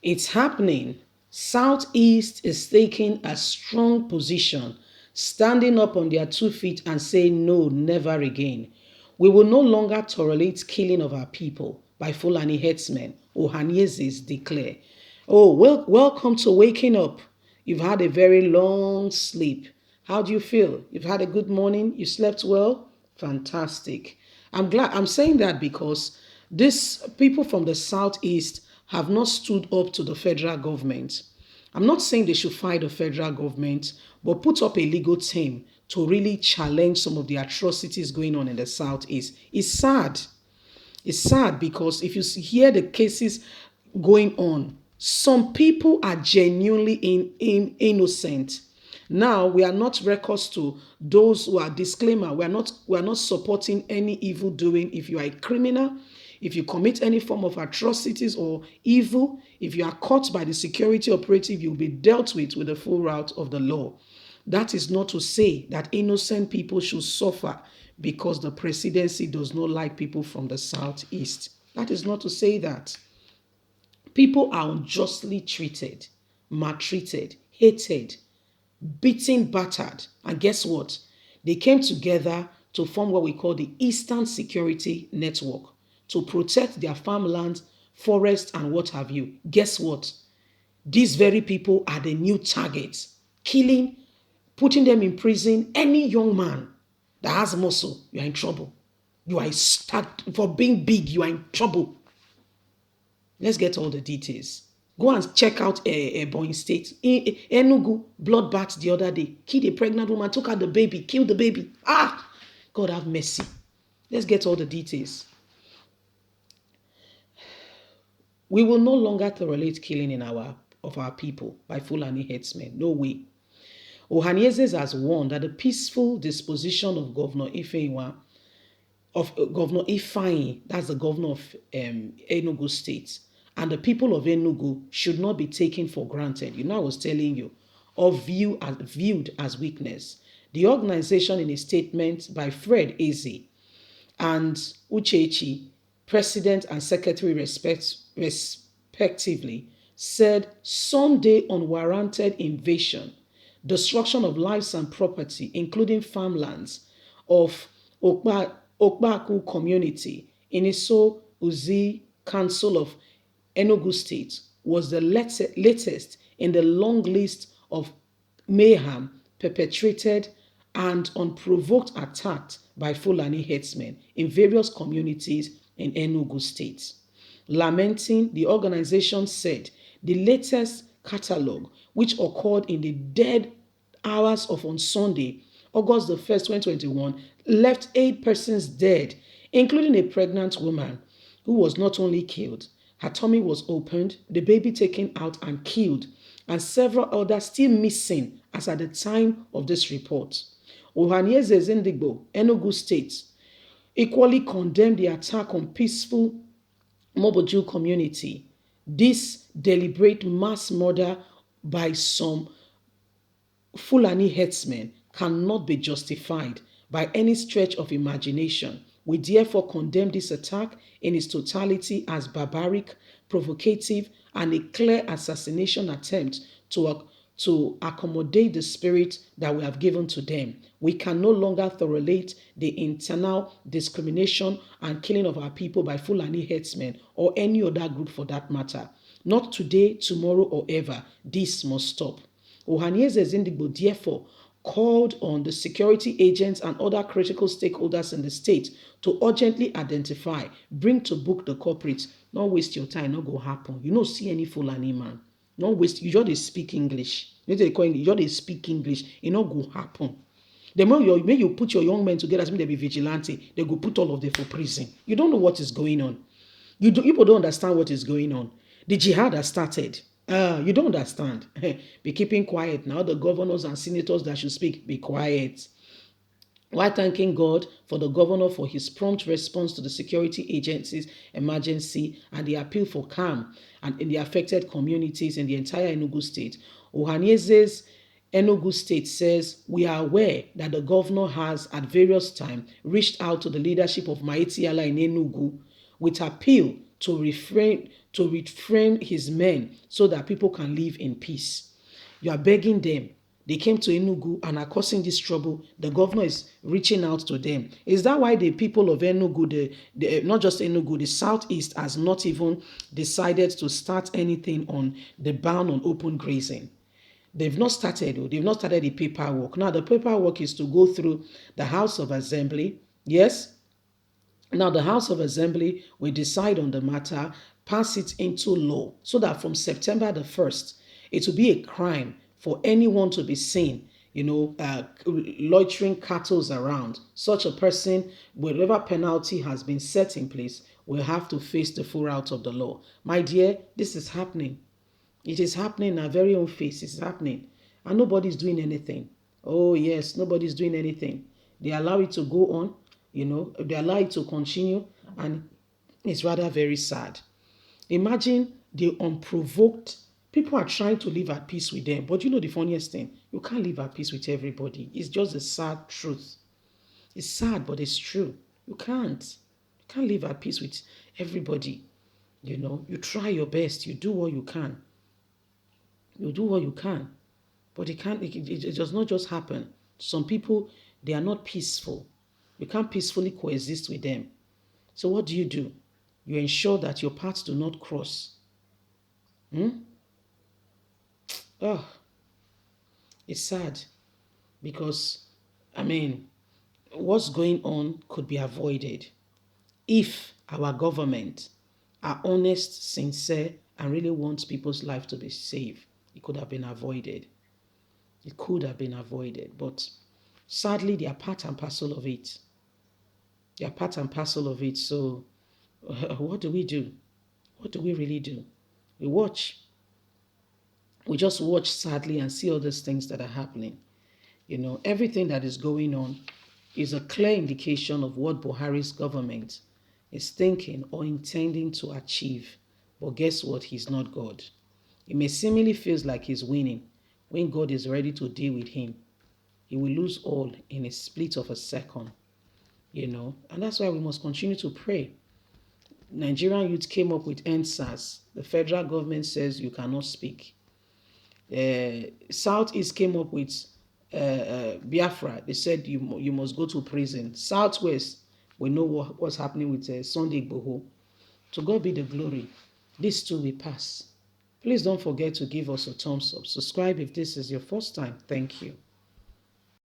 It's happening. Southeast is taking a strong position, standing up on their 2 feet and saying no, never again. We will no longer tolerate killing of our people by Fulani herdsmen, Ohaniezes declare. Oh, welcome to waking up. You've had a very long sleep. How do you feel? You've had a good morning? You slept well? Fantastic. I'm glad I'm saying that because these people from the southeast have not stood up to the federal government. I'm not saying they should fight the federal government, but put up a legal team to really challenge some of the atrocities going on in the southeast. It's sad. It's sad because if you hear the cases going on, some people are genuinely innocent. Now we are not records to those who are disclaimer. We are not supporting any evil doing. If you are a criminal, if you commit any form of atrocities or evil, if you are caught by the security operative, you'll be dealt with the full route of the law. That is not to say that innocent people should suffer because the presidency does not like people from the southeast. That is not to say that. People are unjustly treated, maltreated, hated, beaten, battered. And guess what? They came together to form what we call the Eastern Security Network to protect their farmlands, forests, and what have you. Guess what? These very people are the new targets, killing, putting them in prison. Any young man that has muscle, you are in trouble. You are for being big, you are in trouble. Let's get all the details. Go and check out Ebonyi State. Enugu, bloodbath the other day. Killed a pregnant woman, took out the baby, killed the baby. God have mercy. Let's get all the details. We will no longer tolerate killing of our people by Fulani herdsmen. No way. Ohaniezes has warned that the peaceful disposition of Governor Ifeanyi, that's the governor of Enugu State, and the people of Enugu should not be taken for granted. I was telling you, or viewed as weakness. The organization, in a statement by Fred Eze and Uchechi, president and secretary respectively, said Sunday unwarranted invasion, destruction of lives and property, including farmlands of Okpaku community in Iso Uzi Council of Enugu State was the latest in the long list of mayhem perpetrated and unprovoked attacks by Fulani herdsmen in various communities in Enugu State. Lamenting, the organization said the latest catalogue, which occurred in the dead hours of on Sunday, August the 1st, 2021, left 8 persons dead, including a pregnant woman who was not only killed, her tummy was opened, the baby taken out and killed, and several others still missing as at the time of this report. Ohanieze Zindigbo, Enugu State, equally condemned the attack on peaceful Moboju community. This deliberate mass murder by some Fulani herdsmen cannot be justified by any stretch of imagination. We therefore condemn this attack in its totality as barbaric, provocative, and a clear assassination attempt to accommodate the spirit that we have given to them. We can no longer tolerate the internal discrimination and killing of our people by Fulani herdsmen or any other group for that matter. Not today, tomorrow, or ever. This must stop. Ohanieze Zindigbo therefore called on the security agents and other critical stakeholders in the state to urgently identify, bring to book the culprits. Not waste your time, not go happen. You don't see any Fulani man. Not waste, you just speak English. You just speak English, it not go happen. The more you put your young men together, they be vigilante, they go put all of them for prison. You don't know what is going on. People don't understand what is going on. The jihad has started. You don't understand. Be keeping quiet now. The governors and senators that should speak, be quiet. While thanking God for the governor for his prompt response to the security agencies' emergency and the appeal for calm and in the affected communities in the entire Enugu state, Ohanieze's Enugu State says, we are aware that the governor has at various times reached out to the leadership of Maiti Allah in Enugu with appeal to refrain to reframe his men so that people can live in peace. You are begging them. They came to Enugu and are causing this trouble. The governor is reaching out to them. Is that why the people of Enugu, not just Enugu, the southeast has not even decided to start anything on the ban on open grazing? They've not started. They've not started the paperwork. Now the paperwork is to go through the House of Assembly. Yes, now, the House of Assembly will decide on the matter, pass it into law, so that from September the 1st, it will be a crime for anyone to be seen, loitering cattle around. Such a person, whatever penalty has been set in place, will have to face the full route of the law. My dear, this is happening. It is happening in our very own face. It's happening. And nobody's doing anything. Oh, yes, nobody's doing anything. They allow it to go on, they allow it to continue, and it's rather very sad. Imagine the unprovoked people are trying to live at peace with them. But you know the funniest thing? You can't live at peace with everybody. It's just a sad truth. It's sad, but it's true. You can't. You can't live at peace with everybody. You try your best. You do what you can. You do what you can. But it does not just happen. Some people, they are not peaceful. You can't peacefully coexist with them. So what do? You ensure that your paths do not cross. Oh, it's sad because, what's going on could be avoided if our government are honest, sincere, and really wants people's life to be saved. It could have been avoided. It could have been avoided, but sadly, they are part and parcel of it. They are part and parcel of it. So, what do we do? What do we really do? We watch. We just watch sadly and see all these things that are happening. Everything that is going on is a clear indication of what Buhari's government is thinking or intending to achieve. But guess what? He's not God. It may seemingly feels like he's winning. When God is ready to deal with him, he will lose all in a split of a second. And that's why we must continue to pray. Nigerian youth came up with NSAS. The federal government says you cannot speak. Southeast came up with Biafra. They said you must go to prison. Southwest, we know what's happening with Sunday Igboho. To God be the glory. This too will pass. Please don't forget to give us a thumbs up. Subscribe if this is your first time. Thank you.